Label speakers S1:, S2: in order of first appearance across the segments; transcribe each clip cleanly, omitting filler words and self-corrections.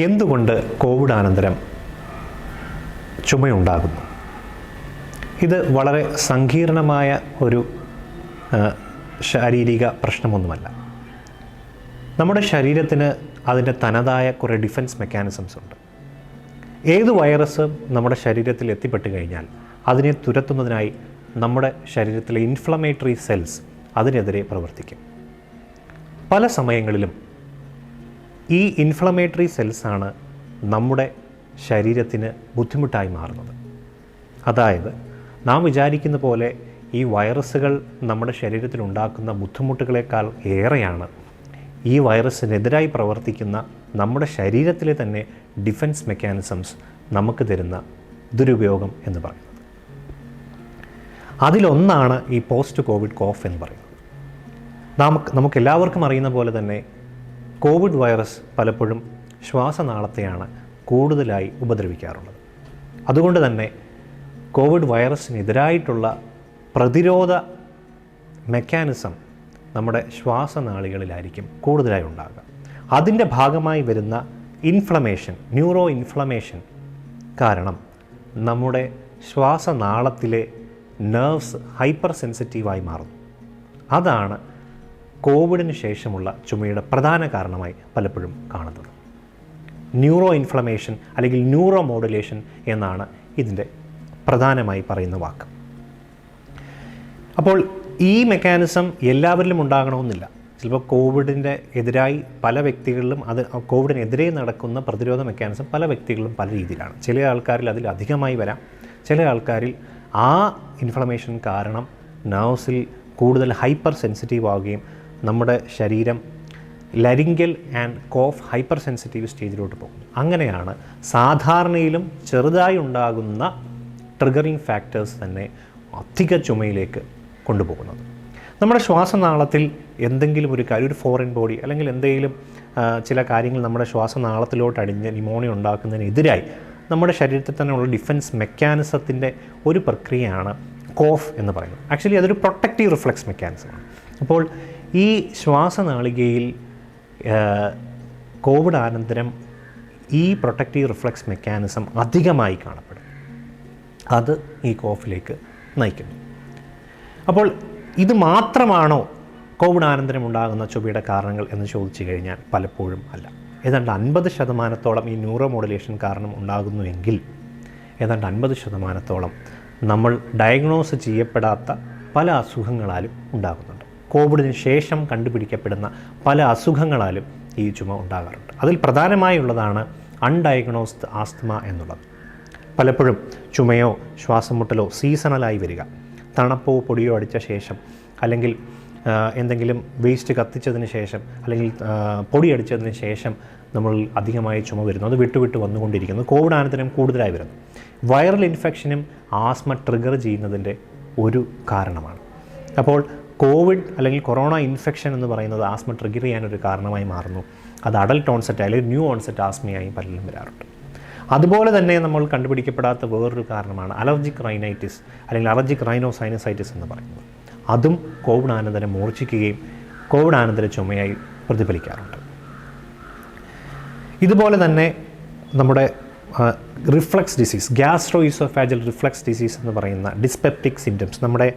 S1: എന്തുകൊണ്ട് കോവിഡാനന്തരം ചുമയുണ്ടാകുന്നു? ഇത് വളരെ സങ്കീർണമായ ഒരു ശാരീരിക പ്രശ്നമൊന്നുമല്ല. നമ്മുടെ ശരീരത്തിന് അതിൻ്റെ തനതായ കുറേ ഡിഫൻസ് മെക്കാനിസംസ് ഉണ്ട്. ഏത് വൈറസ് നമ്മുടെ ശരീരത്തിൽ എത്തിപ്പെട്ട് കഴിഞ്ഞാൽ അതിനെ തുരത്തുന്നതിനായി നമ്മുടെ ശരീരത്തിലെ ഇൻഫ്ലമേറ്ററി സെൽസ് അതിനെതിരെ പ്രവർത്തിക്കും. പല സമയങ്ങളിലും ഈ ഇൻഫ്ലമേറ്ററി സെൽസാണ് നമ്മുടെ ശരീരത്തിന് ബുദ്ധിമുട്ടായി മാറുന്നത്. അതായത് നാം വിചാരിക്കുന്ന പോലെ ഈ വൈറസുകൾ നമ്മുടെ ശരീരത്തിൽ ഉണ്ടാക്കുന്ന ബുദ്ധിമുട്ടുകളെക്കാൾ ഏറെയാണ് ഈ വൈറസിനെതിരായി പ്രവർത്തിക്കുന്ന നമ്മുടെ ശരീരത്തിലെ തന്നെ ഡിഫൻസ് മെക്കാനിസംസ് നമുക്ക് തരുന്ന ദുരുപയോഗം എന്ന് പറയുന്നത്. അതിലൊന്നാണ് ഈ പോസ്റ്റ് കോവിഡ് കോഫ് എന്ന് പറയുന്നത്. നമുക്കെല്ലാവർക്കും അറിയുന്ന പോലെ തന്നെ കോവിഡ് വൈറസ് പലപ്പോഴും ശ്വാസനാളത്തെയാണ് കൂടുതലായി ഉപദ്രവിക്കാറുള്ളത്. അതുകൊണ്ട് തന്നെ കോവിഡ് വൈറസിനെതിരായിട്ടുള്ള പ്രതിരോധ മെക്കാനിസം നമ്മുടെ ശ്വാസനാളികളിലായിരിക്കും കൂടുതലായി ഉണ്ടാകുക. അതിൻ്റെ ഭാഗമായി വരുന്ന ഇൻഫ്ലമേഷൻ, ന്യൂറോ ഇൻഫ്ലമേഷൻ കാരണം നമ്മുടെ ശ്വാസനാളത്തിലെ നെർവ്സ് ഹൈപ്പർ സെൻസിറ്റീവായി മാറുന്നു. അതാണ് കോവിഡിന് ശേഷമുള്ള ചുമയുടെ പ്രധാന കാരണമായി പലപ്പോഴും കാണുന്നത്. ന്യൂറോ ഇൻഫ്ലമേഷൻ അല്ലെങ്കിൽ ന്യൂറോ മോഡുലേഷൻ എന്നാണ് ഇതിൻ്റെ പ്രധാനമായി പറയുന്ന വാക്ക്. അപ്പോൾ ഈ മെക്കാനിസം എല്ലാവരിലും ഉണ്ടാകണമെന്നില്ല. ചിലപ്പോൾ കോവിഡിൻ്റെ എതിരായി പല വ്യക്തികളിലും കോവിഡിനെതിരെ നടക്കുന്ന പ്രതിരോധ മെക്കാനിസം പല വ്യക്തികളിലും പല രീതിയിലാണ്. ചില ആൾക്കാരിൽ അതിൽ അധികമായി വരാം. ചില ആൾക്കാരിൽ ആ ഇൻഫ്ലമേഷൻ കാരണം നെർവ്സിൽ കൂടുതൽ ഹൈപ്പർ സെൻസിറ്റീവ് ആവുകയും നമ്മുടെ ശരീരം ലരിങ്കൽ ആൻഡ് കോഫ് ഹൈപ്പർ സെൻസിറ്റീവ് സ്റ്റേജിലോട്ട് പോകുന്നു. അങ്ങനെയാണ് സാധാരണയിലും ചെറുതായി ഉണ്ടാകുന്ന ട്രിഗറിങ് ഫാക്ടേഴ്സ് തന്നെ അധിക ചുമയിലേക്ക് കൊണ്ടുപോകുന്നത്. നമ്മുടെ ശ്വാസനാളത്തിൽ എന്തെങ്കിലും ഒരു ഫോറിൻ ബോഡി അല്ലെങ്കിൽ എന്തെങ്കിലും ചില കാര്യങ്ങൾ നമ്മുടെ ശ്വാസനാളത്തിലോട്ട് അടിഞ്ഞ് ന്യൂമോണിയ ഉണ്ടാക്കുന്നതിനെതിരായി നമ്മുടെ ശരീരത്തിൽ തന്നെയുള്ള ഡിഫൻസ് മെക്കാനിസത്തിൻ്റെ ഒരു പ്രക്രിയയാണ് കോഫ് എന്ന് പറയുന്നത്. ആക്ച്വലി അതൊരു പ്രൊട്ടക്റ്റീവ് റിഫ്ലെക്സ് മെക്കാനിസമാണ്. അപ്പോൾ ഈ ശ്വാസനാളികയിൽ കോവിഡ് അനന്തരം ഈ പ്രൊട്ടക്റ്റീവ് റിഫ്ലെക്സ് മെക്കാനിസം അധികമായി കാണപ്പെടും. അത് ഈ കോഫിലേക്ക് നയിക്കുന്നു. അപ്പോൾ ഇത് മാത്രമാണോ കോവിഡ് അനന്തരം ഉണ്ടാകുന്ന ചുമയുടെ കാരണങ്ങൾ എന്ന് ചോദിച്ചു കഴിഞ്ഞാൽ പലപ്പോഴും അല്ല. ഏതാണ്ട് 50% ഈ ന്യൂറോ മോഡുലേഷൻ കാരണം ഉണ്ടാകുന്നുവെങ്കിൽ ഏതാണ്ട് 50% നമ്മൾ ഡയഗ്നോസ് ചെയ്യപ്പെടാത്ത പല അസുഖങ്ങളാലും ഉണ്ടാകുന്നുണ്ട്. കോവിഡിന് ശേഷം കണ്ടുപിടിക്കപ്പെടുന്ന പല അസുഖങ്ങളാലും ഈ ചുമ ഉണ്ടാകാറുണ്ട്. അതിൽ പ്രധാനമായുള്ളതാണ് അൺഡയഗ്നോസ്ഡ് ആസ്ത്മ എന്നുള്ളത്. പലപ്പോഴും ചുമയോ ശ്വാസം മുട്ടലോ സീസണലായി വരിക, തണുപ്പോ പൊടിയോ അടിച്ച ശേഷം അല്ലെങ്കിൽ എന്തെങ്കിലും വേസ്റ്റ് കത്തിച്ചതിന് ശേഷം അല്ലെങ്കിൽ പൊടി അടിച്ചതിന് ശേഷം നമ്മൾ അധികമായി ചുമ വരുന്നു. അത് വിട്ടുവിട്ട് വന്നുകൊണ്ടിരിക്കുന്നു. കോവിഡ് അനന്തരം കൂടുതലായി വരുന്നു. വൈറൽ ഇൻഫെക്ഷനും ആസ്മ ട്രിഗർ ചെയ്യുന്നതിൻ്റെ ഒരു കാരണമാണ്. അപ്പോൾ കോവിഡ് അല്ലെങ്കിൽ കൊറോണ ഇൻഫെക്ഷൻ എന്ന് പറയുന്നത് ആസ്മ ട്രിഗർ ചെയ്യാനൊരു കാരണമായി മാറുന്നു. അത് അഡൽട്ട് ഓൺസെറ്റ് അല്ലെങ്കിൽ ന്യൂ ഓൺസെറ്റ് ആസ്മയായി പലരും വരാറുണ്ട്. അതുപോലെ തന്നെ നമ്മൾ കണ്ടുപിടിക്കപ്പെടാത്ത വേറൊരു കാരണമാണ് അലർജിക് റൈനൈറ്റിസ് അല്ലെങ്കിൽ അലർജിക് റൈനോസൈനസൈറ്റിസ് എന്ന് പറയുന്നത്. അതും കോവിഡ് അനന്തരം മൂർച്ഛിക്കുകയും കോവിഡ് അനന്തര ചുമയായി പ്രതിഫലിക്കാറുണ്ട്. ഇതുപോലെ തന്നെ നമ്മുടെ reflux disease, gastro oesophageal reflux disease എന്ന് പറയുന്ന ഡിസ്പെപ്റ്റിക് സിംറ്റംസ്, നമ്മുടെ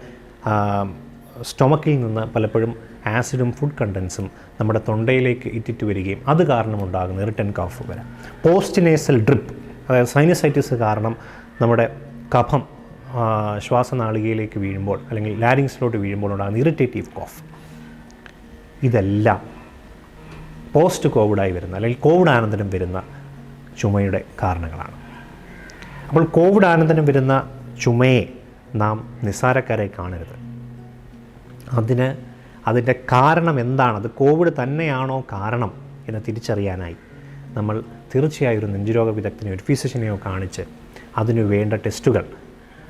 S1: സ്റ്റൊമക്കിൽ നിന്ന് പലപ്പോഴും ആസിഡും ഫുഡ് കണ്ടൻസും നമ്മുടെ തൊണ്ടയിലേക്ക് ഇറ്റിറ്റ് വരികയും അത് കാരണമുണ്ടാകുന്ന ഇറിറ്റൻ കഫ് വരാം. പോസ്റ്റ്നേസൽ ഡ്രിപ്പ്, അതായത് സൈനസൈറ്റിസ് കാരണം നമ്മുടെ കഫം ശ്വാസനാളികയിലേക്ക് വീഴുമ്പോൾ അല്ലെങ്കിൽ ലാരിങ്സിലോട്ട് വീഴുമ്പോൾ ഉണ്ടാകുന്ന ഇറിറ്റേറ്റീവ് കോഫ്, ഇതെല്ലാം പോസ്റ്റ് കോവിഡായി വരുന്ന അല്ലെങ്കിൽ കോവിഡ് അനന്തരം വരുന്ന ചുമയുടെ കാരണങ്ങളാണ്. അപ്പോൾ കോവിഡ് അനന്തരം വരുന്ന ചുമയെ നാം നിസ്സാരക്കാരായി കാണരുത്. അതിൻ്റെ കാരണം എന്താണ്, അത് കോവിഡ് തന്നെയാണോ കാരണം എന്ന് തിരിച്ചറിയാനായി നമ്മൾ തീർച്ചയായും ഒരു നെഞ്ചുരോഗ വിദഗ്ധനെയോ ഒരു ഫിസിഷ്യനെയോ കാണിച്ച് അതിനു വേണ്ട ടെസ്റ്റുകൾ,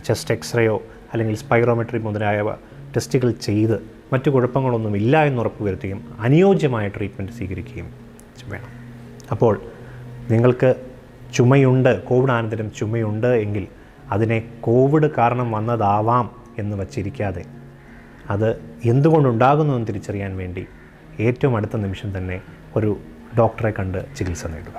S1: ചെസ്റ്റ് എക്സ്റേയോ അല്ലെങ്കിൽ സ്പൈറോമെട്രി മുതലായവ ടെസ്റ്റുകൾ ചെയ്ത് മറ്റു കുഴപ്പങ്ങളൊന്നും ഇല്ല എന്ന് ഉറപ്പുവരുത്തുകയും അനുയോജ്യമായ ട്രീറ്റ്മെൻറ്റ് സ്വീകരിക്കുകയും വേണം. അപ്പോൾ നിങ്ങൾക്ക് ചുമയുണ്ട്, കോവിഡ് അനന്തരം ചുമയുണ്ട് എങ്കിൽ അതിനെ കോവിഡ് കാരണം വന്നതാവാം എന്ന് വച്ചിരിക്കാതെ അത് എന്തുകൊണ്ടുണ്ടാകുന്നു എന്ന് തിരിച്ചറിയാൻ വേണ്ടി ഏറ്റവും അടുത്ത നിമിഷം തന്നെ ഒരു ഡോക്ടറെ കണ്ട് ചികിത്സ നേടുക.